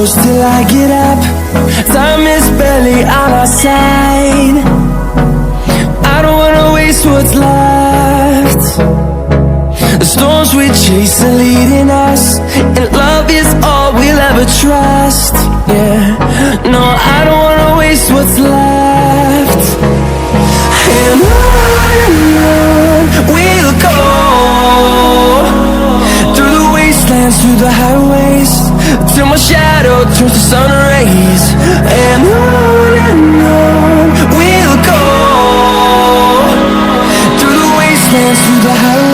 close till I get up. Time is barely on our side. I don't wanna waste what's left. The storms we chase are leading us, and love is all we'll ever trust. Yeah, no, I don't wanna waste what's left. And on we'll go, through the wastelands, through the highways, till my shadow turns to sun rays. And on we'll go, through the wastelands, through the highways.